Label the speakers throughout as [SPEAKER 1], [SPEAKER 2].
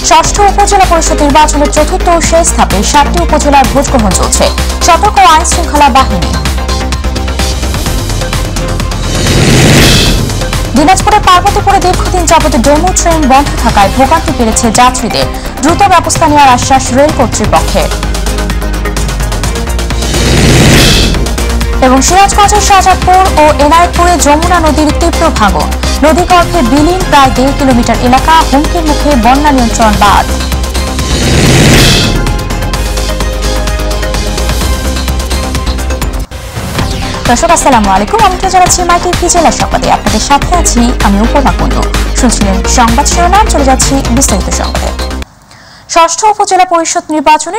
[SPEAKER 1] ষষ্ঠ উপজেলা পরিষদ নির্বাচনের চতুর্থ ও শেষ ধাপে 7টি উপজেলার ভোট গ্রহণ চলছে। সতর্ক আইন শৃঙ্খলা বাহিনী। দিনাজপুরের পার্বতীপুরে দীর্ঘদিন যাবত ডেমো ট্রেন বন্ধ থাকায় ভোগান্তি বেড়েছে যাত্রীদের। দ্রুত ব্যবস্থা নেওয়ার আশ্বাস রেল কর্তৃপক্ষের। এবং সিরাজগঞ্জের শাহজাদপুর ও এনায়েতপুরে যমুনা নদীর তীব্র ভাঙন। নদীগর্ভে বিলীন প্রায় 1.5 কিলোমিটার এলাকা, হুমকির মুখে বন্যা নিয়ন্ত্রণ বাঁধ। দর্শক আসসালামু আলাইকুম, আমি জানাচ্ছি মাইকেল কি জেলা সংবাদে। আপনাদের সাথে আছি আমি উপমা কুন্ডু। শুনছিলেন সংবাদ শিরোনাম, চলে যাচ্ছি বিস্তারিত সংবাদে। ষষ্ঠ উপজেলা পরিষদ নির্বাচনে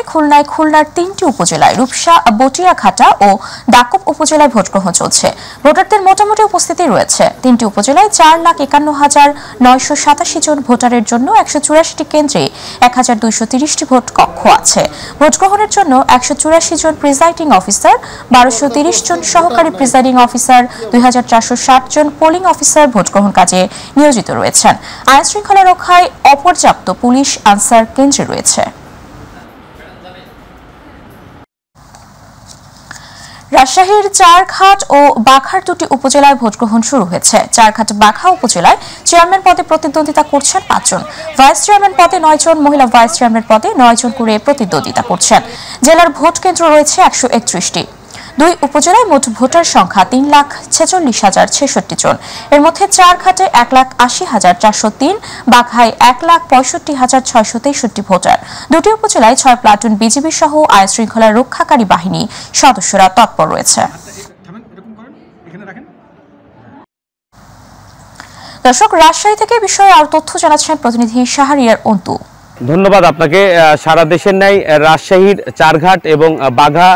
[SPEAKER 1] খুলনার 3টি উপজেলায় রূপসা, বটিয়াঘাটা ও দাকব উপজেলায় ভোট গ্রহণ চলছে। ভোটারদের মোটামুটি উপস্থিতি রয়েছে। 3টি উপজেলায় 4,51,987 জন ভোটারের জন্য 184টি কেন্দ্রে 1,230টি ভোট কক্ষ আছে। ভোট গ্রহণের জন্য 184 জন প্রিজাইডিং অফিসার, 1230 জন সহকারী প্রিজাইডিং অফিসার, 2460 জন পোলিং অফিসার ভোট গ্রহণ কাজে নিয়োজিত রয়েছেন। আইন শৃঙ্খলা রক্ষায় অপর্যাপ্ত পুলিশ আনসার কেন্দ্রে রয়েছে। রাজশাহীর চারঘাট ও বাঘার 2টি উপজেলায় ভোট গ্রহণ শুরু হয়েছে। চারঘাট বাঘা উপজেলায় চেয়ারম্যান পদে প্রতিদ্বন্দ্বিতা করছেন 5 জন। ভাইস চেয়ারম্যান পদে 9 জন, মহিলা ভাইস চেয়ারম্যান পদে 9 জন করে প্রতিদ্বন্দ্বিতা করছেন। জেলার ভোট কেন্দ্র রয়েছে 131টি। 2 উপজেলায় মোট ভোটার সংখ্যা 3,46,066 জন। এর মধ্যে চারঘাটে 1,80,403, বাঘায় 1,65,663 ভোটার। 2টি উপজেলায় 6 প্লাটুন বিজিবি সহ আইন শৃঙ্খলা রক্ষাকারী বাহিনী সদস্যরা তৎপর রয়েছে। দর্শক, রাজশাহী থেকে বিষয়ে আরো তথ্য জানাচ্ছেন প্রতিনিধি শাহরিয়ার অন্তু।
[SPEAKER 2] ধন্যবাদ আপনাকে। সারা দেশের ন্যায় রাজশাহীর চারঘাট এবং বাঘা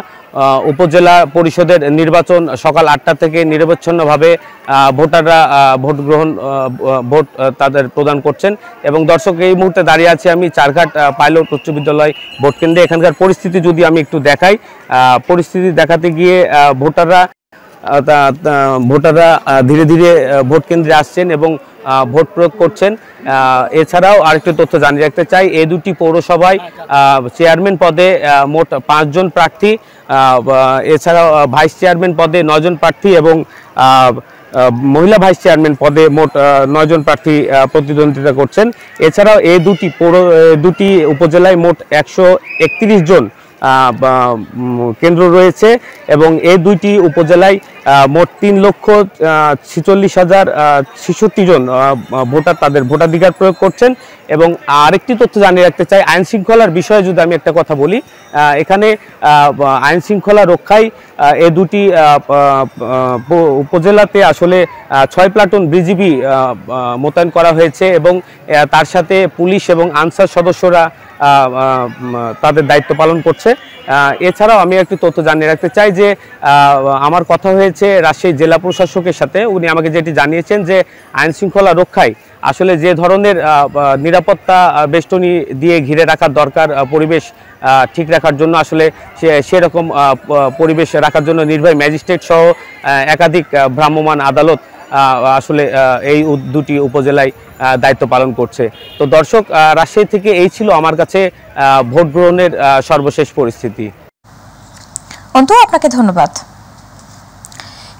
[SPEAKER 2] উপজেলা পরিষদের নির্বাচন সকাল 8টা থেকে নিরবচ্ছিন্নভাবে ভোটাররা ভোট তাদের প্রদান করছেন। এবং দর্শক, এই মুহূর্তে দাঁড়িয়ে আছি আমি চারঘাট পাইলট উচ্চ বিদ্যালয় ভোট কেন্দ্রে। এখানকার পরিস্থিতি যদি আমি একটু দেখাই, পরিস্থিতি দেখাতে গিয়ে ভোটাররা ধীরে ধীরে ভোট কেন্দ্রে আসছেন এবং ভোট প্রয়োগ করছেন। এছাড়াও আরেকটি তথ্য জানিয়ে রাখতে চাই, এই 2টি পৌরসভায় চেয়ারম্যান পদে মোট 5 জন প্রার্থী, এছাড়াও ভাইস চেয়ারম্যান পদে 9 জন প্রার্থী এবং মহিলা ভাইস চেয়ারম্যান পদে মোট 9 জন প্রার্থী প্রতিদ্বন্দ্বিতা করছেন। এছাড়াও এই 2টি উপজেলায় মোট 131 জন কেন্দ্র রয়েছে এবং এই 2টি উপজেলায় মোট 3,46,066 জন ভোটার তাদের ভোটাধিকার প্রয়োগ করছেন। এবং আরেকটি তথ্য জানিয়ে রাখতে চাই, আইন শৃঙ্খলার বিষয়ে যদি আমি একটা কথা বলি, এখানে আইন শৃঙ্খলা রক্ষায় এই 2টি উপজেলাতে আসলে 6 প্লাটুন বিজিবি মোতায়েন করা হয়েছে এবং তার সাথে পুলিশ এবং আনসার সদস্যরা তাদের দায়িত্ব পালন করছে। এছাড়াও আমি একটি তথ্য জানিয়ে রাখতে চাই যে আমার কথা হয়েছে রাজশাহী জেলা প্রশাসকের সাথে। উনি আমাকে যেটি জানিয়েছেন যে আইন শৃঙ্খলা রক্ষায় আসলে যে ধরনের নিরাপত্তা বেষ্টনী দিয়ে ঘিরে রাখার দরকার, পরিবেশ ঠিক রাখার জন্য আসলে সেরকম পরিবেশ রাখার জন্য নির্বাহী ম্যাজিস্ট্রেট সহ একাধিক ভ্রাম্যমাণ আদালত আসলে এই 2টি উপজেলায় দায়িত্ব পালন করছে। তো দর্শক, রাজশাহী থেকে এই ছিল আমার কাছে ভোট গ্রহণের সর্বশেষ পরিস্থিতি।
[SPEAKER 1] অন্তু, আপনাকে ধন্যবাদ।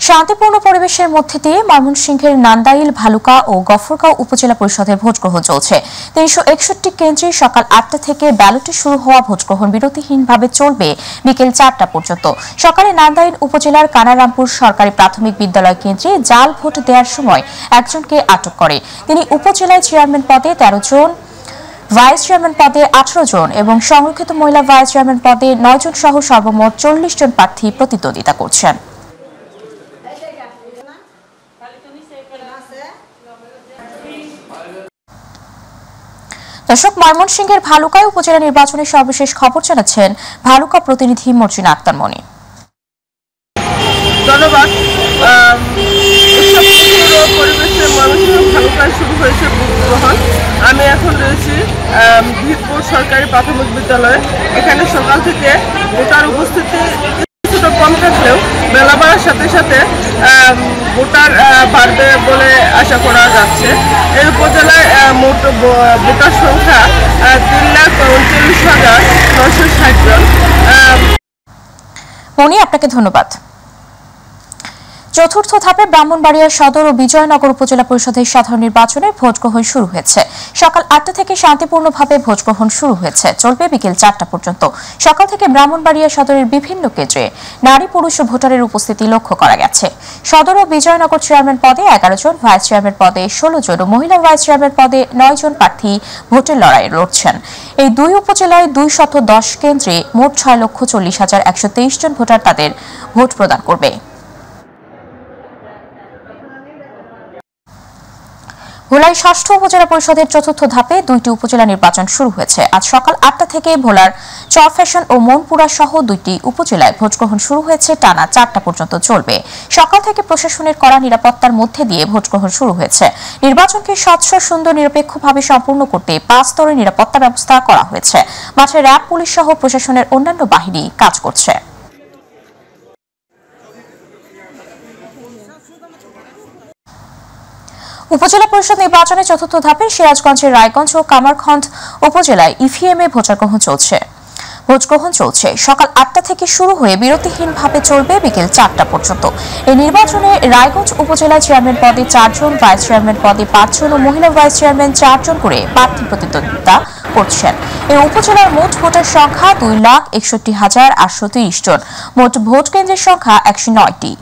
[SPEAKER 1] শান্তিপূর্ণ পরিবেশের মধ্যে দিয়ে ময়মনসিংহের নান্দাইল, ভালুকা ও গফরগাঁও উপজেলা পরিষদের ভোট গ্রহণ চলছে। 361 কেন্দ্রে সকাল 8টা থেকে ব্যালটে শুরু হওয়া ভোট গ্রহণ বিরতিহীনভাবে চলবে বিকেল 4টা পর্যন্ত। সকালে নান্দাইল উপজেলার কানারামপুর সরকারি প্রাথমিক বিদ্যালয় কেন্দ্রে জাল ভোট দেওয়ার সময় একজনকে আটক করে। তিনি উপজেলায় চেয়ারম্যান পদে 13 জন, ভাইস চেয়ারম্যান পদে 18 জন এবং সংরক্ষিত মহিলা ভাইস চেয়ারম্যান পদে 9 জন সহ সর্বমোট 40 জন প্রার্থী প্রতিদ্বন্দ্বিতা করছেন। দর্শক, ময়মনসিংহের ভালুকায় উপজেলা নির্বাচনের সর্বশেষ খবর জানাচ্ছেন ভালুকা প্রতিনিধি মর্জিনা আক্তার মনি।
[SPEAKER 3] ধন্যবাদ। পরিবেশের ময়মনসিংহ ভালুকায় শুরু হয়েছে ভোট গ্রহণ। আমি এখন রয়েছি ভিতপুর সরকারি প্রাথমিক বিদ্যালয়ে। এখানে সকাল থেকে ভোটার উপস্থিতি ভোটার কম থাকলেও বেলা বাড়ার সাথে সাথে ভোটার বাড়বে বলে আশা করা যাচ্ছে। এই উপজেলায় মোট ভোটার সংখ্যা 3,39,960 জন।
[SPEAKER 1] মনি, আপনাকে ধন্যবাদ। চতুর্থ ধাপে ব্রাহ্মণবাড়িয়া সদর ও বিজয়নগর উপজেলা পরিষদের সাধারণ নির্বাচনে ভোট গ্রহণ শুরু হয়েছে। সকাল 8টা থেকে শান্তিপূর্ণভাবে ভোট গ্রহণ শুরু হয়েছে, চলবে বিকেল 4টা পর্যন্ত। সকাল থেকে ব্রাহ্মণবাড়িয়া সদরের বিভিন্ন কেন্দ্রে নারী পুরুষ ভোটারের উপস্থিতি লক্ষ্য করা গেছে। সদর ও বিজয়নগর চেয়ারম্যান পদে 11 জন, ভাইস চেয়ারম্যান পদে 16 জন ও মহিলা ভাইস চেয়ারম্যান পদে 9 জন প্রার্থী ভোটের লড়াই লড়ছেন। এই দুই উপজেলায় 210 কেন্দ্রে মোট 6,40,123 জন ভোটার তাদের ভোট প্রদান করবে। ভোলায় ষষ্ঠ উপজেলা পরিষদের চতুর্থ ধাপে 2টি উপজেলা নির্বাচন শুরু হয়েছে। আজ সকাল 8টা থেকে ভোলার চরফ্যাশন ও মনপুরা সহ 2টি উপজেলায় ভোট গ্রহণ শুরু হয়েছে, টানা 4টা পর্যন্ত চলবে। সকাল থেকে প্রশাসনের কড়া নিরাপত্তার মধ্যে দিয়ে ভোট গ্রহণ শুরু হয়েছে। নির্বাচনকে স্বচ্ছ, সুন্দর, নিরপেক্ষভাবে সম্পূর্ণ করতে 5 স্তরের নিরাপত্তা ব্যবস্থা করা হয়েছে। মাঠে র্যাব, পুলিশ সহ প্রশাসনের অন্যান্য বাহিনী কাজ করছে। উপজেলা পরিষদ নির্বাচনের চতুর্থ ধাপে সিরাজগঞ্জের রায়গঞ্জ ও কামারখন্দ উপজেলায় ইভিএমে ভোট গ্রহণ চলছে। সকাল 8টা থেকে শুরু হয়ে বিরতিহীনভাবে চলবে বিকেল 4টা পর্যন্ত। এই নির্বাচনে রায়গঞ্জ উপজেলায় চেয়ারম্যান পদে 4 জন, ভাইস চেয়ারম্যান পদে 5 জন ও মহিলা ভাইস চেয়ারম্যান 4 জন করে প্রার্থী প্রতিদ্বন্দ্বিতা করছেন। এই উপজেলার মোট ভোটার সংখ্যা 2,61,830 জন। মোট ভোট কেন্দ্রের সংখ্যা 109টি।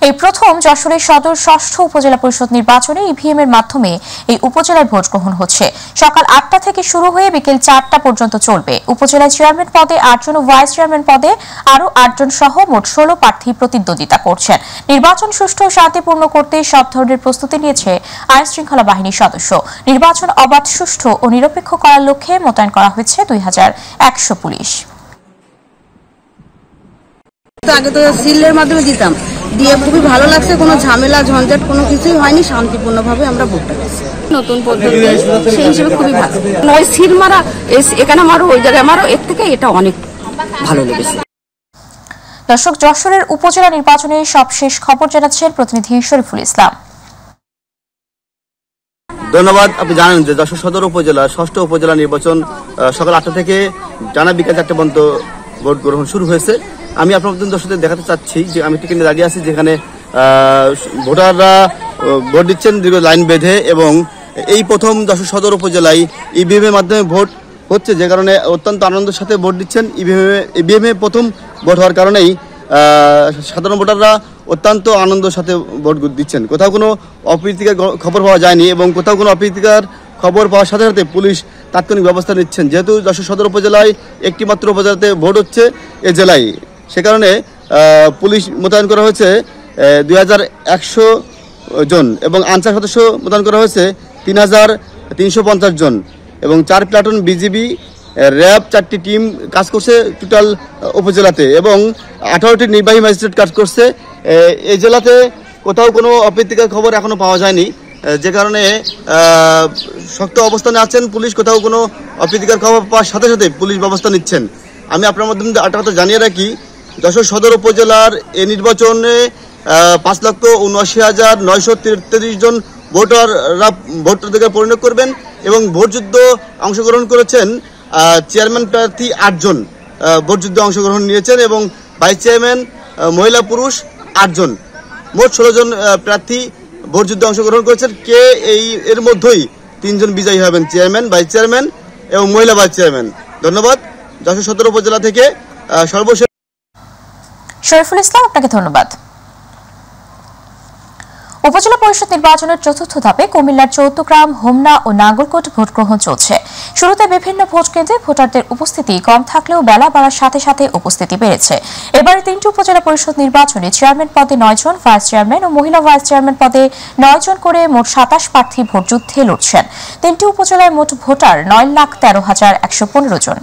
[SPEAKER 1] এই প্রথম যশোরের সদর ষষ্ঠ উপজেলা পরিষদ নির্বাচনে ইভিএম এর মাধ্যমে এই উপজেলায় ভোট গ্রহণ হচ্ছে। সকাল 8টা থেকে শুরু হয়ে বিকেল 4টা পর্যন্ত চলবে। উপজেলায় চেয়ারম্যান পদে 8 জন ও ভাইস চেয়ারম্যান পদে আরও 8 জন সহ মোট 16 প্রার্থী প্রতিদ্বন্দ্বিতা করছেন। নির্বাচন সুষ্ঠু ও শান্তিপূর্ণ করতে সব ধরনের প্রস্তুতি নিয়েছে আইন শৃঙ্খলা বাহিনীর সদস্য। নির্বাচন অবাধ, সুষ্ঠু ও নিরপেক্ষ করার লক্ষ্যে মোতায়েন করা হয়েছে 2,100 পুলিশ।
[SPEAKER 4] আগে তো সিলের মাধ্যমে দিতাম, দিয়ে খুবই ভালো লাগছে। কোনো ঝামেলা ঝঞ্ঝাট কোনো কিছুই হয়নি, শান্তিপূর্ণভাবে আমরা ভোটটা দিচ্ছি। নতুন পদ্ধতি সেই হিসেবে খুবই ভালো। ওই সিল মারা এখানে মারো, ওই জায়গায় মারো, এর থেকে এটা অনেক ভালো লেগেছে।
[SPEAKER 1] দর্শক, যশোরের উপজেলা নির্বাচনের সবশেষ খবর জানাচ্ছেন প্রতিনিধি শরীফুল ইসলাম।
[SPEAKER 5] ধন্যবাদ। আপনি জানেন যে যশোর সদর উপজেলা ষষ্ঠ উপজেলা নির্বাচন সকাল 8টা থেকে টানা বিকেল 4টা পর্যন্ত ভোট গ্রহণ শুরু হয়েছে। আমি আপনার দর্শকদের দেখাতে চাচ্ছি যে আমি টিকিটে দাঁড়িয়ে আছি, যেখানে ভোটাররা ভোট দিচ্ছেন দীর্ঘ লাইন বেঁধে, এবং এই প্রথম যশোর সদর উপজেলায় ইভিএম এর মাধ্যমে ভোট হচ্ছে, যে কারণে অত্যন্ত আনন্দের সাথে ভোট দিচ্ছেন। ইভিএম এ প্রথম ভোট হওয়ার কারণেই সাধারণ ভোটাররা অত্যন্ত আনন্দের সাথে ভোট দিচ্ছেন। কোথাও কোনো অপ্রীতিকর খবর পাওয়া যায়নি, এবং কোথাও কোনো অপ্রীতিকর খবর পাওয়ার সাথে সাথে পুলিশ তাৎক্ষণিক ব্যবস্থা নিচ্ছেন। যেহেতু যশোর সদর উপজেলায় একটি মাত্র উপজেলাতে ভোট হচ্ছে এ জেলায়, সে কারণে পুলিশ মোতায়েন করা হয়েছে 2,100 জন, এবং আনসার সদস্য মোতায়েন করা হয়েছে 3,350 জন, এবং 4 প্লাটুন বিজিবি, র্যাব 4টি টিম কাজ করছে টোটাল উপজেলাতে, এবং 18টি নির্বাহী ম্যাজিস্ট্রেট কাজ করছে। এই জেলাতে কোথাও কোনো অপ্রীতিকর খবর এখনো পাওয়া যায়নি, যে কারণে শক্ত অবস্থানে আছেন পুলিশ। কোথাও কোনো অপ্রীতিকর খবর পাওয়ার সাথে সাথে পুলিশ ব্যবস্থা নিচ্ছেন। আমি আপনার মাধ্যমে একটা কথা জানিয়ে রাখি, যশোর সদর উপজেলার এই নির্বাচনে 5,79,933 জন ভোটাররা ভোটারদেরকে পরিণত করবেন, এবং ভোটযুদ্ধ অংশগ্রহণ করেছেন চেয়ারম্যান প্রার্থী 8 জন ভোটযুদ্ধে অংশগ্রহণ নিয়েছেন, এবং ভাইস চেয়ারম্যান মহিলা পুরুষ 8 জন, মোট 16 জন প্রার্থী ভোটযুদ্ধে অংশগ্রহণ করেছেন। এর মধ্যেই 3 জন বিজয়ী হবেন, চেয়ারম্যান, ভাইস চেয়ারম্যান এবং মহিলা ভাইস চেয়ারম্যান। ধন্যবাদ। যশোর সদর উপজেলা থেকে সর্বশেষ
[SPEAKER 1] শরীফুল ইসলাম, আপনাকে ধন্যবাদ। উপজেলা পরিষদ নির্বাচনের চতুর্থ ধাপে কুমিল্লার চৌদ্দগ্রাম, হোমনা ও নাঙ্গলকোট ভোট গ্রহণ চলছে। শুরুতে বিভিন্ন ভোট কেন্দ্রে ভোটারদের উপস্থিতি কম থাকলেও বেলা বাড়ার সাথে সাথে উপস্থিতি বেড়েছে। এবারে 3টি উপজেলা পরিষদ নির্বাচনে চেয়ারম্যান পদে 9 জন, ভাইস চেয়ারম্যান ও মহিলা ভাইস চেয়ারম্যান পদে 9 জন করে মোট 27 প্রার্থী ভোটযুদ্ধে লড়ছেন। 3টি উপজেলায় মোট ভোটার 9,13,115 জন।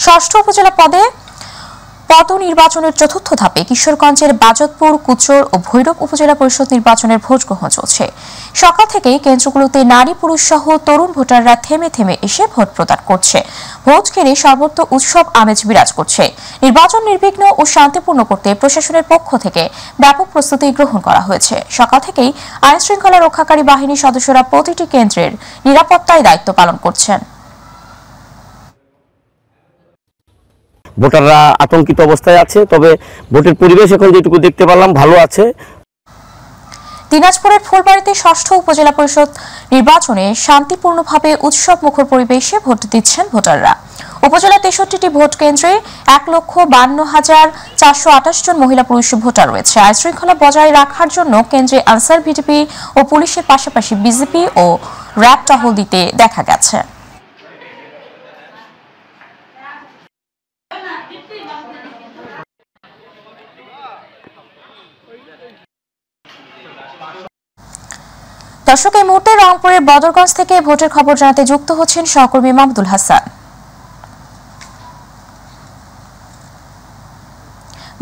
[SPEAKER 1] ষষ্ঠ উপজেলা পদে পদ নির্বাচনের চতুর্থ ধাপে কিশোরগঞ্জের বাজতপুর, কুচর ও ভৈরব উপজেলা পরিষদ নির্বাচনের ভোট গ্রহণ চলছে। সকাল থেকেই কেন্দ্রগুলোতে নারী পুরুষ সহ তরুণ ভোটাররা থেমে থেমে এসে ভোট প্রদান করছে। ভোট ঘিরে সর্বত্র উৎসব আমেজ বিরাজ করছে। নির্বাচন নির্বিঘ্ন ও শান্তিপূর্ণ করতে প্রশাসনের পক্ষ থেকে ব্যাপক প্রস্তুতি গ্রহণ করা হয়েছে। সকাল থেকেই আইন শৃঙ্খলা রক্ষাকারী বাহিনীর সদস্যরা প্রতিটি কেন্দ্রের নিরাপত্তায় দায়িত্ব পালন করছেন।
[SPEAKER 6] ভোটাররা আতঙ্কিত অবস্থায় আছে, তবে ভোটের পরিবেশ এখন যেটুকু দেখতে পেলাম ভালো আছে।
[SPEAKER 1] দিনাজপুরের ফুলবাড়ীতে ষষ্ঠ উপজেলা পরিষদ নির্বাচনে শান্তিপূর্ণভাবে উৎসব মুখর পরিবেশে ভোট দিচ্ছেন ভোটাররা। উপজেলা 63টি ভোট কেন্দ্রে 1,52,428 জন মহিলা পুরুষ ভোটার রয়েছে। আইন শৃঙ্খলা বজায় রাখার জন্য কেন্দ্রে আনসার ভিডিপি ও পুলিশের পাশাপাশি বিজেপি ও র্যাব টহল দিতে দেখা গেছে। দর্শক, এই মুহূর্তে রংপুরের বদরগঞ্জ থেকে ভোটের খবর জানাতে যুক্ত হচ্ছেন সহকর্মী মাহমুদুল হাসান।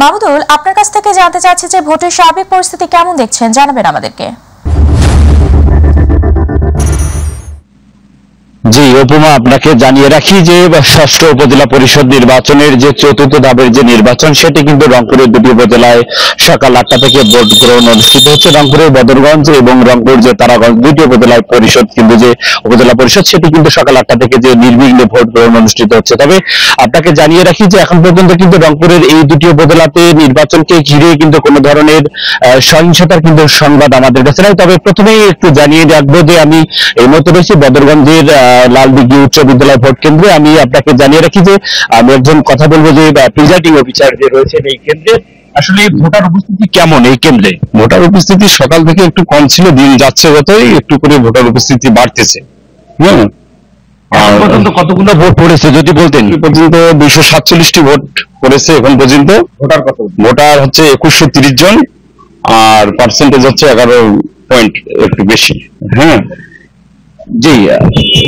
[SPEAKER 1] মাহমুদুল, আপনার কাছ থেকে জানতে চাচ্ছি যে ভোটের সার্বিক পরিস্থিতি কেমন দেখছেন, জানাবেন আমাদেরকে।
[SPEAKER 7] জি উপমা, আপনাকে জানিয়ে রাখি যে ষষ্ঠ উপজেলা পরিষদ নির্বাচনের যে চতুর্থ ধাপের যে নির্বাচন, সেটি কিন্তু রংপুরের দুটি উপজেলায় সকাল 8টা থেকে ভোট গ্রহণ অনুষ্ঠিত হচ্ছে। রংপুরের বদরগঞ্জ এবং রংপুর যে তারাগঞ্জ দুটি উপজেলায় পরিষদ কিন্তু যে উপজেলা পরিষদ, সেটি কিন্তু সকাল 8টা থেকে যে নির্বিঘ্নে ভোট গ্রহণ অনুষ্ঠিত হচ্ছে। তবে আপনাকে জানিয়ে রাখি যে এখন পর্যন্ত কিন্তু রংপুরের এই দুটি উপজেলাতে নির্বাচনকে ঘিরে কিন্তু কোনো ধরনের সহিংসতার কিন্তু সংবাদ আমাদের কাছে নাই। তবে প্রথমেই একটু জানিয়ে রাখবো যে আমি এই মুহূর্তে রয়েছি বদরগঞ্জের লালদিঘি উচ্চ বিদ্যালয় ভোট কেন্দ্রে। আমি আপনাকে জানিয়ে রাখি যে আমি একজন কথা বলবো যে প্রিজাইডিং অফিসার যে রয়েছেন এই কেন্দ্রে। আসলে ভোটার উপস্থিতি কেমন এই কেন্দ্রে?
[SPEAKER 8] ভোটার উপস্থিতি সকাল থেকে একটু কম ছিল, দিন যাচ্ছে যতই একটু করে ভোটার উপস্থিতি বাড়তেছে।
[SPEAKER 7] পর্যন্ত কতগুলো ভোট পড়েছে যদি বলতেন?
[SPEAKER 8] পর্যন্ত 247টি ভোট পড়েছে এখন পর্যন্ত।
[SPEAKER 7] ভোটার কত?
[SPEAKER 8] ভোটার হচ্ছে 2130 জন, আর পার্সেন্টেজ হচ্ছে 11 পয়েন্ট একটু বেশি। হ্যাঁ
[SPEAKER 7] জি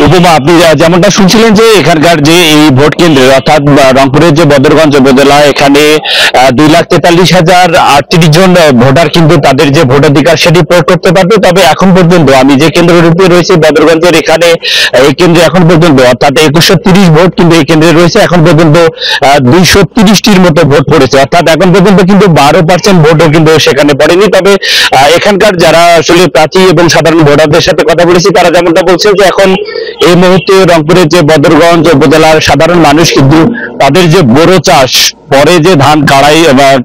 [SPEAKER 7] উপমা, আপনি যেমনটা শুনছিলেন যে এখানকার যে এই ভোট কেন্দ্রে অর্থাৎ রংপুরের যে বদরগঞ্জ উপজেলা, এখানে 2,43,038 জন ভোটার কিন্তু তাদের যে ভোটাধিকার সেটি প্রয়োগ করতে পারবে। তবে এখন পর্যন্ত আমি যে কেন্দ্রের উপরে রয়েছে বদরগঞ্জের, এখানে এই কেন্দ্রে এখন পর্যন্ত অর্থাৎ 2130 ভোট কিন্তু এই কেন্দ্রে রয়েছে। এখন পর্যন্ত 230টির মতো ভোট পড়েছে, অর্থাৎ এখন পর্যন্ত কিন্তু 12% ভোটও কিন্তু সেখানে পড়েনি। তবে এখানকার যারা আসলে প্রার্থী এবং সাধারণ ভোটারদের সাথে কথা বলেছি, তারা যেমনটা বলছে যে এখন এই মুহূর্তে রংপুরের যে বদরগঞ্জ উপজেলার সাধারণ মানুষ কিন্তু তাদের যে বোরো চাষ, পরে যে ধান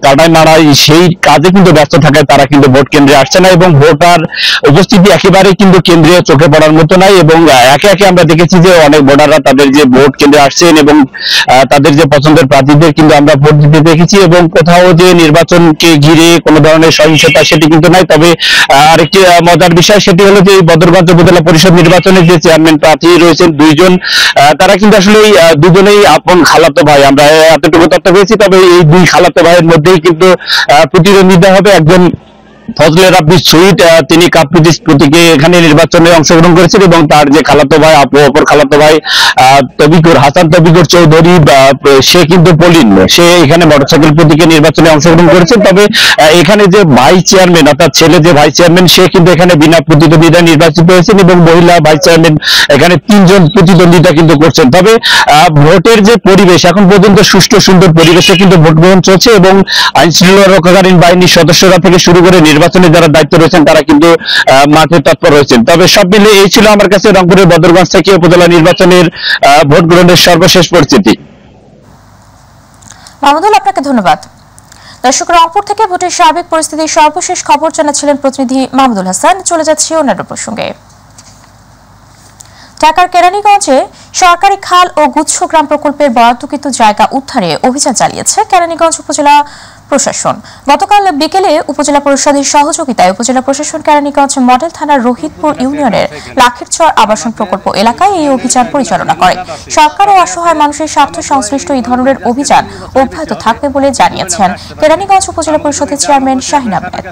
[SPEAKER 7] কাটাই মাড়াই, সেই কাজে কিন্তু ব্যস্ত থাকায় তারা কিন্তু ভোট কেন্দ্রে আসছে না এবং ভোটার উপস্থিতি একেবারেই কিন্তু কেন্দ্রে চোখে পড়ার মতো নাই। এবং একে একে আমরা দেখেছি যে অনেক ভোটাররা তাদের যে ভোট কেন্দ্রে আসছেন এবং তাদের যে পছন্দের প্রার্থীদের কিন্তু আমরা ভোট দিতে দেখেছি এবং কোথাও যে নির্বাচনকে ঘিরে কোনো ধরনের সহিংসতা সেটি কিন্তু নাই। তবে আরেকটি মজার বিষয়, সেটি হলো যে এই বদরগঞ্জ উপজেলা পরিষদ নির্বাচনের যে চেয়ারম্যান প্রার্থী রয়েছেন দুইজন, তারা কিন্তু আসলে দুজনেই আপন খালাতো ভাই, আমরা এতটুকু তথ্য পেয়েছি। তবে এই দুই খালাতো ভাইয়ের মধ্যেই কিন্তু প্রতিদ্বন্দ্বিতা হবে। একজন ফজলে রাব্বি সুইট, তিনি কাপ্রিটিস প্রতীকে এখানে নির্বাচনে অংশগ্রহণ করেছেন এবং তার যে খালাতো ভাই, অপর খালাতো ভাই তবিকুর হাসান তবিকুর চৌধুরী, সে কিন্তু পলিন, সে এখানে মোটরসাইকেল প্রতীকে নির্বাচনে অংশগ্রহণ করেছেন। তবে এখানে যে ভাইস চেয়ারম্যান অর্থাৎ ছেলে যে ভাইস চেয়ারম্যান, সে কিন্তু এখানে বিনা প্রতিদ্বন্দ্বিতায় নির্বাচিত হয়েছেন এবং মহিলা ভাইস চেয়ারম্যান এখানে 3 জন প্রতিদ্বন্দ্বিতা কিন্তু করছেন। তবে ভোটের যে পরিবেশ এখন পর্যন্ত সুষ্ঠু সুন্দর পরিবেশে কিন্তু ভোট গ্রহণ চলছে এবং আইন শৃঙ্খলা রক্ষাকারী বাহিনীর সদস্যরা থেকে শুরু করে নির্বাচনে যারা দায়িত্ব রয়েছেন তারা কিন্তু মাঠে তৎপর রয়েছেন। তবে সব মিলে এই ছিল আমার কাছে রংপুরের বদরগঞ্জ থেকে উপজেলা নির্বাচনের ভোট গ্রহণের সর্বশেষ পরিস্থিতি।
[SPEAKER 1] মাহমুদুল, আপনাকে ধন্যবাদ। দর্শক, রংপুর থেকে ভোটের সার্বিক পরিস্থিতির সর্বশেষ খবর জানাচ্ছিলেন প্রতিনিধি মাহমুদুল হাসান। চলে যাচ্ছি অন্যান্য প্রসঙ্গে। ঢাকার কেরানীগঞ্জে সরকারি খাল ও গুচ্ছগ্রাম প্রকল্পের বরাদ্দকৃত জায়গা উদ্ধারে অভিযান চালিয়েছে কেরানীগঞ্জ উপজেলা প্রশাসন। গতকাল বিকেলে উপজেলা পরিষদের সহযোগিতায় উপজেলা প্রশাসন কেরানীগঞ্জ মডেল থানার রোহিতপুর ইউনিয়নের লাখিরচর আবাসন প্রকল্প এলাকায় এই অভিযান পরিচালনা করে। সরকার ও অসহায় মানুষের স্বার্থ সংশ্লিষ্ট এই ধরনের অভিযান অব্যাহত থাকবে বলে জানিয়েছেন কেরানীগঞ্জ উপজেলা পরিষদের চেয়ারম্যান শাহিন আহমেদ।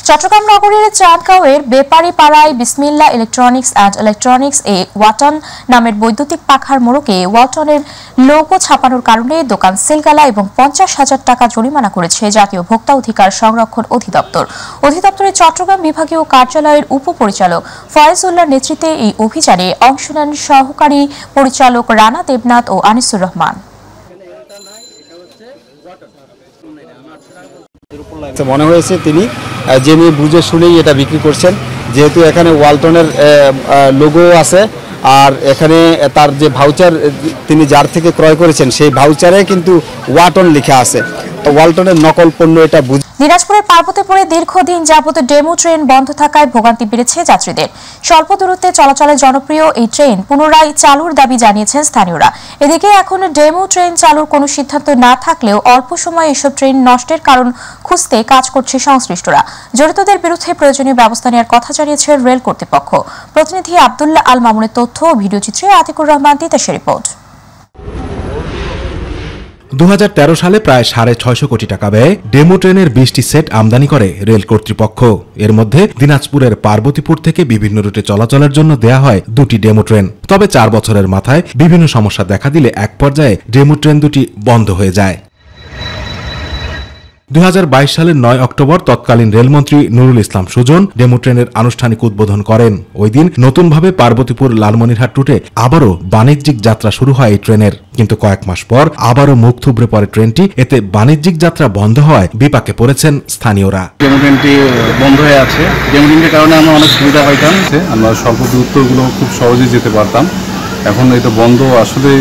[SPEAKER 1] চট্টগ্রাম নগরের চাঁদগাঁওয়ের বেপারি পাড়ায় বিসমিল্লা ইলেকট্রনিক্স অ্যান্ড ইলেকট্রনিক্স এ ওয়াটন নামের বৈদ্যুতিক পাখার মোড়কে ওয়ালটনের লোগো ছাপানোর কারণে দোকান সিলগালা এবং 50,000 টাকা জরিমানা করেছে জাতীয় ভোক্তা অধিকার সংরক্ষণ অধিদপ্তর। অধিদপ্তরের চট্টগ্রাম বিভাগীয় কার্যালয়ের উপপরিচালক ফয়েজুল্লাহর নেতৃত্বে এই অভিযানে অংশ নেন সহকারী পরিচালক রানা দেবনাথ ও আনিসুর রহমান।
[SPEAKER 9] মনে হয়েছে তিনি জেনে বুঝে শুনেই এটা বিক্রি করছেন, যেহেতু এখানে ওয়ালটনের লোগো আছে আর এখানে তার যে ভাউচার তিনি যার থেকে ক্রয় করেছেন সেই ভাউচারে কিন্তু ওয়াটন লেখা আছে। তো ওয়ালটনের নকল পণ্য এটা বুঝে।
[SPEAKER 1] দিনাজপুরের পার্বতীপুরে দীর্ঘদিন যাবত ডেমো ট্রেন বন্ধ থাকায় ভোগান্তি বেড়েছে যাত্রীদের। স্বল্প দূরত্বে চলাচলে জনপ্রিয় এই ট্রেন পুনরায় চালুর দাবি জানিয়েছেন স্থানীয়রা। এদিকে এখন ডেমো ট্রেন চালুর কোনো সিদ্ধান্ত না থাকলেও অল্প সময়ে এসব ট্রেন নষ্টের কারণ খুঁজতে কাজ করছে সংশ্লিষ্টরা। জড়িতদের বিরুদ্ধে প্রয়োজনীয় ব্যবস্থা নেওয়ার কথা জানিয়েছে রেল কর্তৃপক্ষ। প্রতিনিধি আব্দুল্লাহ আল মামুনের তথ্য ও ভিডিওচিত্রে আতিকুর রহমান তিতাসের রিপোর্ট।
[SPEAKER 10] 2013 সালে প্রায় 650 কোটি টাকা ব্যয়ে ডেমো ট্রেনের 20টি সেট আমদানি করে রেল কর্তৃপক্ষ। এর মধ্যে দিনাজপুরের পার্বতীপুর থেকে বিভিন্ন রুটে চলাচলের জন্য দেয়া হয় 2টি ডেমো ট্রেন। তবে 4 বছরের মাথায় বিভিন্ন সমস্যা দেখা দিলে এক পর্যায়ে ডেমো ট্রেন দুটি বন্ধ হয়ে যায়। 2022 সালের 9 অক্টোবর তৎকালীন রেলমন্ত্রী নুরুল ইসলাম সুজন ডেমো ট্রেনের আনুষ্ঠানিক উদ্বোধন করেন। ওই দিন নতুনভাবে পার্বতীপুর লালমনিরহাট রুটে আবারও বাণিজ্যিক যাত্রা শুরু হয় এই ট্রেনের। কিন্তু কয়েক মাস পর আবারও মুখ থুবড়ে পড়ে ট্রেনটি। এতে বাণিজ্যিক যাত্রা বন্ধ হওয়ায় বিপাকে পড়েছেন স্থানীয়রা।
[SPEAKER 11] ডেমো ট্রেনটি বন্ধ হয়ে আছে। ডেমো ট্রেনের কারণে আমরা অনেক সুবিধা পাইতাম, আমরা স্বল্প দূরত্বগুলো খুব সহজেই যেতে পারতাম। এখন এটা বন্ধ, আসলে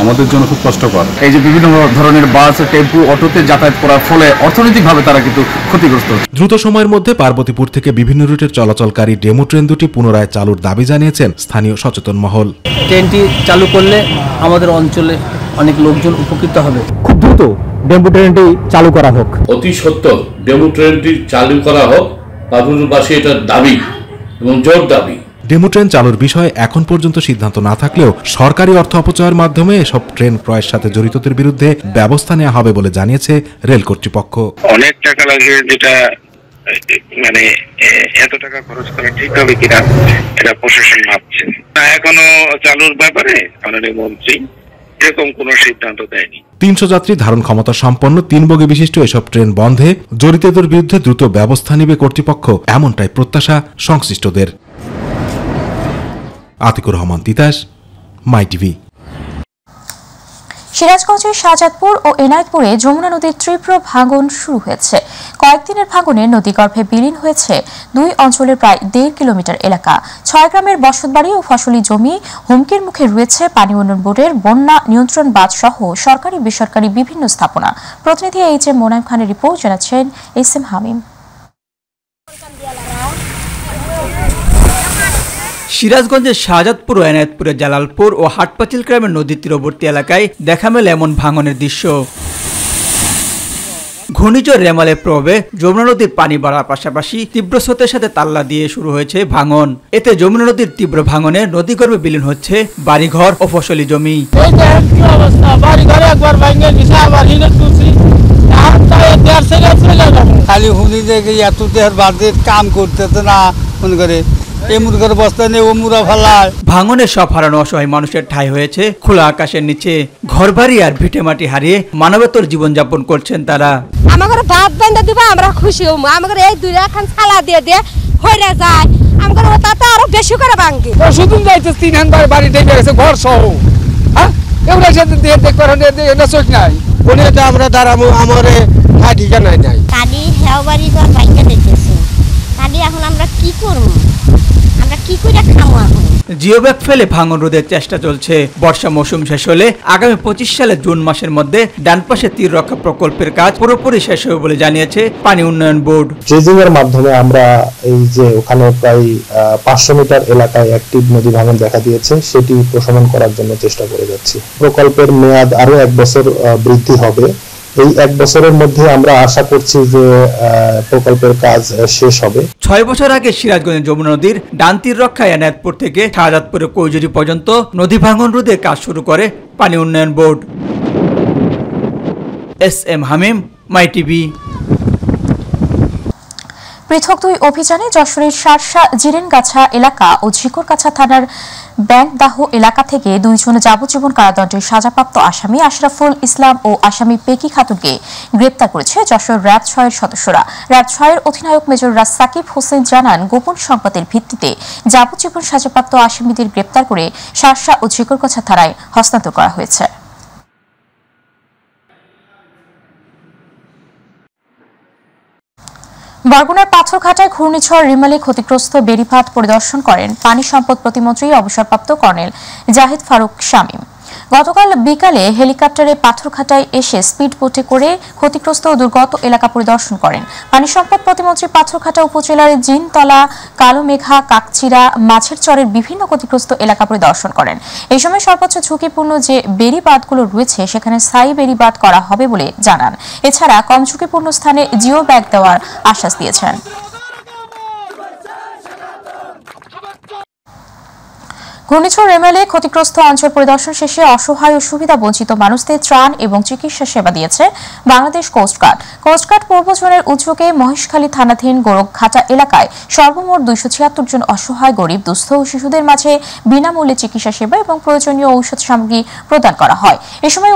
[SPEAKER 11] আমাদের জন্য খুব কষ্টকর। এই যে বিভিন্ন ধরনের বাস, টেম্পু, অটোতে যাতায়াত করার ফলে অর্থনৈতিকভাবে তারা কিন্তু ক্ষতিগ্রস্ত।
[SPEAKER 10] দ্রুত সময়ের মধ্যে পার্বতীপুর থেকে বিভিন্ন রুটে চলাচলকারী ডেমো ট্রেন দুটি পুনরায় চালুর দাবি জানিয়েছেন স্থানীয় সচেতন মহল।
[SPEAKER 12] ট্রেনটি চালু করলে আমাদের অঞ্চলে অনেক লোকজন উপকৃত হবে।
[SPEAKER 13] খুব দ্রুত ডেমো ট্রেনটি চালু করা হোক।
[SPEAKER 14] অতি সত্বর ডেমো ট্রেনটি চালু করা হোক, পার্বতীপুরবাসী এটার দাবি এবং জোর দাবি।
[SPEAKER 10] ডেমো ট্রেন চালুর বিষয়ে এখন পর্যন্ত সিদ্ধান্ত না থাকলেও সরকারি অর্থ অপচয়ের মাধ্যমে এসব ট্রেন ক্রয়ের সাথে জড়িতদের বিরুদ্ধে ব্যবস্থা নেওয়া হবে বলে জানিয়েছে রেল কর্তৃপক্ষ।
[SPEAKER 15] অনেক টাকা লাগে, যেটা এত টাকা খরচ করা ঠিক হবে কিনা এটা প্রশাসন ভাবছে না। এখনো চালুর ব্যাপারে মাননীয় মন্ত্রী এরকম কোনো সিদ্ধান্ত দেয়নি।
[SPEAKER 10] 300 যাত্রী ধারণ ক্ষমতা সম্পন্ন 3 বগি বিশিষ্ট এসব ট্রেন বন্ধে জড়িতদের বিরুদ্ধে দ্রুত ব্যবস্থা নেবে কর্তৃপক্ষ, এমনটাই প্রত্যাশা সংশ্লিষ্টদের। আতিকুর রহমান তিতাস, মাই টিভি।
[SPEAKER 1] সিরাজগঞ্জের শাহজাদপুর ও এনায়েতপুরে যমুনা নদীর তীব্র ভাঙন শুরু হয়েছে। কয়েকদিনের ভাঙনে নদীগর্ভে বিলীন হয়েছে 2 অঞ্চলের প্রায় 1.5 কিলোমিটার এলাকা। 6 গ্রামের বসতবাড়ি ও ফসলি জমি হুমকির মুখে রয়েছে। পানি উন্নয়ন বোর্ডের বন্যা নিয়ন্ত্রণ বাঁধ সহ সরকারি বেসরকারি বিভিন্ন স্থাপনা। প্রতিনিধি এইচ.এম. মোনায়েম খানের রিপোর্ট, জানাচ্ছেন এস.এম. হামিম।
[SPEAKER 12] সিরাজগঞ্জের শাহজাদপুর ও এনায়েতপুরের জালালপুর ও হাটপাচিল গ্রামের নদীর তীরবর্তী এলাকায় দেখা মেলে এমন ভাঙনের দৃশ্য। ঘূর্ণিঝড় রেমালের প্রভাবে যমুনা নদীর পানি বাড়ার পাশাপাশি তীব্র স্রোতের সাথে তাল্লা দিয়ে শুরু হয়েছে ভাঙন। এতে যমুনা নদীর তীব্র ভাঙনে নদীগর্ভে বিলীন হচ্ছে বাড়িঘর ও ফসলি জমি।
[SPEAKER 16] খালি হুনি দেখে এত দেহের বাদে কাম করতেছে না, মনে করে
[SPEAKER 12] ভাঙনে সব হারানো অসহায় মানুষের ঠাঁই হয়েছে খোলা আকাশের নিচে। ঘরবাড়ি আর ভিটে মাটি হারিয়ে মানবেতর জীবনযাপন করছেন তারা।
[SPEAKER 17] আমাদের ভাত বান্ধা দিবা, আমরা খুশি হব। আমাদের এই 2 রাখান ছালা দিয়ে দিয়ে হইরা যায়, আমাদের তাতে আরো বেশি করে ভাঙে।
[SPEAKER 16] শুধু যাইতে 3 হাজার বাড়ি ঢেকে গেছে, ঘর সহ। হ্যাঁ, এগুলা সাথে দিয়ে দেখবার চোখ নাই। কোন এটা আমরা দাঁড়াবো, আমারে ঠিকা নাই নাই।
[SPEAKER 17] কালি হেও বাড়ি ঘর ভাঙে দিতেছে। কালি এখন আমরা কি করব? আমরা কি করে খাবো এখন?
[SPEAKER 12] জিও ব্যাগ ফেলে ভাঙন রোধের চেষ্টা চলছে। বর্ষা মৌসুম শেষ হলে আগামী 25 সালের জুন মাসের মধ্যে ডান পাশে তীর রক্ষা প্রকল্পের কাজ পুরোপুরি শেষ হবে বলে জানিয়েছে পানি উন্নয়ন বোর্ড।
[SPEAKER 18] ড্রেজিং এর মাধ্যমে আমরা এই যে ওখানে প্রায় 500 মিটার এলাকায় অ্যাক্টিভ নদী ভাঙন দেখা দিয়েছে সেটি প্রশমন করার জন্য চেষ্টা করে যাচ্ছি। প্রকল্পের মেয়াদ আরো 1 বছর বৃদ্ধি হবে। এই 1 বছরের মধ্যে আমরা আশা করছি যে প্রকল্পের কাজ শেষ হবে।
[SPEAKER 12] 6 বছর আগে সিরাজগঞ্জের যমুনা নদীর ডান তীর রক্ষায় এনায়েতপুর থেকে শাহজাদপুরের কৈজুরি পর্যন্ত নদী ভাঙন রোধের কাজ শুরু করে পানি উন্নয়ন বোর্ড। এস.এম. হামিম, মাই টিভি।
[SPEAKER 1] পৃথক দুই অভিযানে যশোরের শার্শা জিরেনগাছা এলাকা ও ঝিকরগাছা থানার ব্যাংকদাহ এলাকা থেকে দুইজন যাবজ্জীবন কারাদণ্ডের সাজাপ্রাপ্ত আসামি আশরাফুল ইসলাম ও আসামি পেকি খাতুনকে গ্রেপ্তার করেছে যশোর র্যাব ৬ এর সদস্যরা। র্যাব ৬ এর অধিনায়ক মেজর সাকিব হোসেন জানান, গোপন সংবাদের ভিত্তিতে যাবজ্জীবন সাজাপ্রাপ্ত আসামিদের গ্রেপ্তার করে শার্শা ও ঝিকরগাছা থানায় হস্তান্তর করা হয়েছে। বরগুনার পাথরঘাটায় ঘূর্ণিঝড় রিমালে ক্ষতিগ্রস্ত বেড়িবাঁধ পরিদর্শন করেন পানি সম্পদ প্রতিমন্ত্রী অবসরপ্রাপ্ত কর্নেল জাহিদ ফারুক শামীম। গতকাল বিকালে হেলিকপ্টারে পাথরঘাটায় এসে স্পিড বোটে করে ক্ষতিগ্রস্ত ও দুর্গত এলাকা পরিদর্শন করেন। পানি সম্পদ প্রতিমন্ত্রী পাথরঘাটা উপজেলার জিনতলা, কালোমেঘা, কাকচিরা, মাছের চরের বিভিন্ন ক্ষতিগ্রস্ত এলাকা পরিদর্শন করেন। এই সময় সর্বোচ্চ ঝুঁকিপূর্ণ যে বেড়িবাঁধগুলো রয়েছে সেখানে স্থায়ী বেড়িবাঁধ করা হবে বলে জানান। এছাড়া কম ঝুঁকিপূর্ণ স্থানে জিও ব্যাগ দেওয়ার আশ্বাস দিয়েছেন। ঘূর্ণিঝড় রেমালে ক্ষতিগ্রস্ত অঞ্চল পরিদর্শন শেষে অসহায় ও সুবিধা বঞ্চিত মানুষদের ত্রাণ এবং চিকিৎসা সেবা দিয়েছে বাংলাদেশ কোস্টগার্ড। কোস্টগার্ড পূর্ব জোনের উদ্যোগে মহেশখালী থানাধীন গোরখঘাটা এলাকায় সর্বমোট ২৭৬ জন অসহায়, গরিব, দুস্থ ও শিশুদের মাঝে বিনামূল্যে চিকিৎসা সেবা এবং প্রয়োজনীয় ঔষধ সামগ্রী প্রদান করা হয়। এ সময়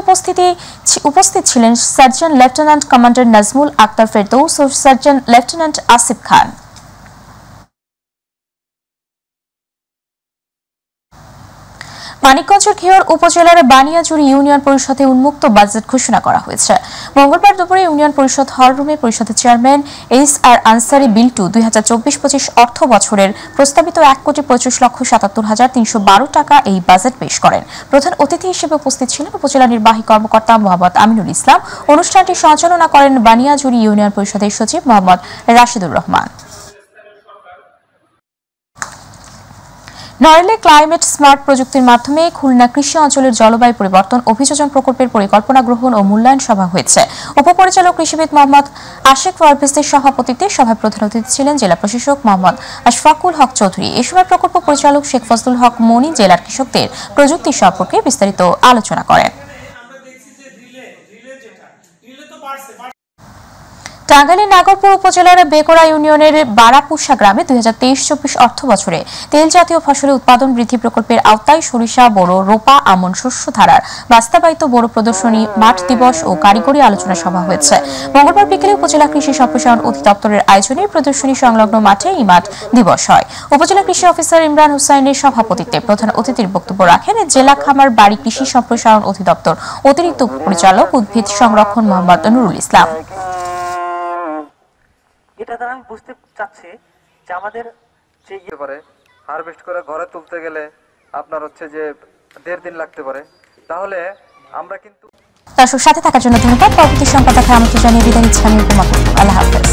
[SPEAKER 1] উপস্থিত ছিলেন surgeon lieutenant commander Nazmul Akhtar Ferdous ও সার্জন লেফটেন্যান্ট আসিফ খান। মানিকগঞ্জের ঘিওর উপজেলার বানিয়াজুড়ি ইউনিয়ন পরিষদে উন্মুক্ত বাজেট ঘোষণা করা হয়েছে। মঙ্গলবার দুপুরে ইউনিয়ন পরিষদ হলরুমে পরিষদের চেয়ারম্যান এইচ.আর. আনসারি বিল্টু ২০২৪-২৫ অর্থ বছরের প্রস্তাবিত ১,২৫,৭৭,৩১২ টাকা এই বাজেট পেশ করেন। প্রধান অতিথি হিসেবে উপস্থিত ছিলেন উপজেলা নির্বাহী কর্মকর্তা মোহাম্মদ আমিনুল ইসলাম। অনুষ্ঠানটি সঞ্চালনা করেন বানিয়াজুড়ি ইউনিয়ন পরিষদের সচিব মোহাম্মদ রাশিদুর রহমান। নড়াইলে ক্লাইমেট স্মার্ট প্রযুক্তির মাধ্যমে খুলনা কৃষি অঞ্চলের জলবায়ু পরিবর্তন অভিযোজন প্রকল্পের পরিকল্পনা গ্রহণ ও মূল্যায়ন সভা হয়েছে। উপপরিচালক কৃষিবিদ মোহাম্মদ আশেক ওয়ারবেসের সভাপতিত্বে সভায় প্রধান অতিথি ছিলেন জেলা প্রশাসক মোহাম্মদ আশফাকুল হক চৌধুরী। এ সময় প্রকল্প পরিচালক শেখ ফজলুল হক মনি জেলার কৃষকদের প্রযুক্তি সম্পর্কে বিস্তারিত আলোচনা করেন। টাঙ্গাইলের নাগরপুর উপজেলার বেকরা ইউনিয়নের বারাপুষা গ্রামে ২০২৩-২৪ অর্থ বছরে তেল জাতীয় ফসলের উৎপাদন বৃদ্ধি প্রকল্পের আওতায় সরিষা, বোরো, রোপা, আমন শস্য ধারার বাস্তবায়িত বোরো প্রদর্শনী, মাঠ দিবস ও কারিগরি আলোচনা সভা হয়েছে। মঙ্গলবার বিকেলে উপজেলা কৃষি সম্প্রসারণ অধিদপ্তরের আয়োজনে প্রদর্শনী সংলগ্ন মাঠে এই মাঠ দিবস হয়। উপজেলা কৃষি অফিসার ইমরান হুসাইনের সভাপতিত্বে প্রধান অতিথির বক্তব্য রাখেন জেলা খামার বাড়ি কৃষি সম্প্রসারণ অধিদপ্তর অতিরিক্ত পরিচালক উদ্ভিদ সংরক্ষণ মোহাম্মদ নুরুল ইসলাম।
[SPEAKER 19] এটা দ্বারা আমি বুঝতে চাচ্ছি যে আমাদের যে করে হারভেস্ট করে ঘরে তুলতে গেলে আপনার হচ্ছে যে ১.৫ দিন লাগতে পারে, তাহলে আমরা কিন্তু
[SPEAKER 1] দর্শক সাথে থাকার জন্য ধন্যবাদ। পরবর্তী সংবাদ দেখার আমন্ত্রণ জানিয়ে বিদায় নিচ্ছি আমি উপমা। আল্লাহ হাফেজ।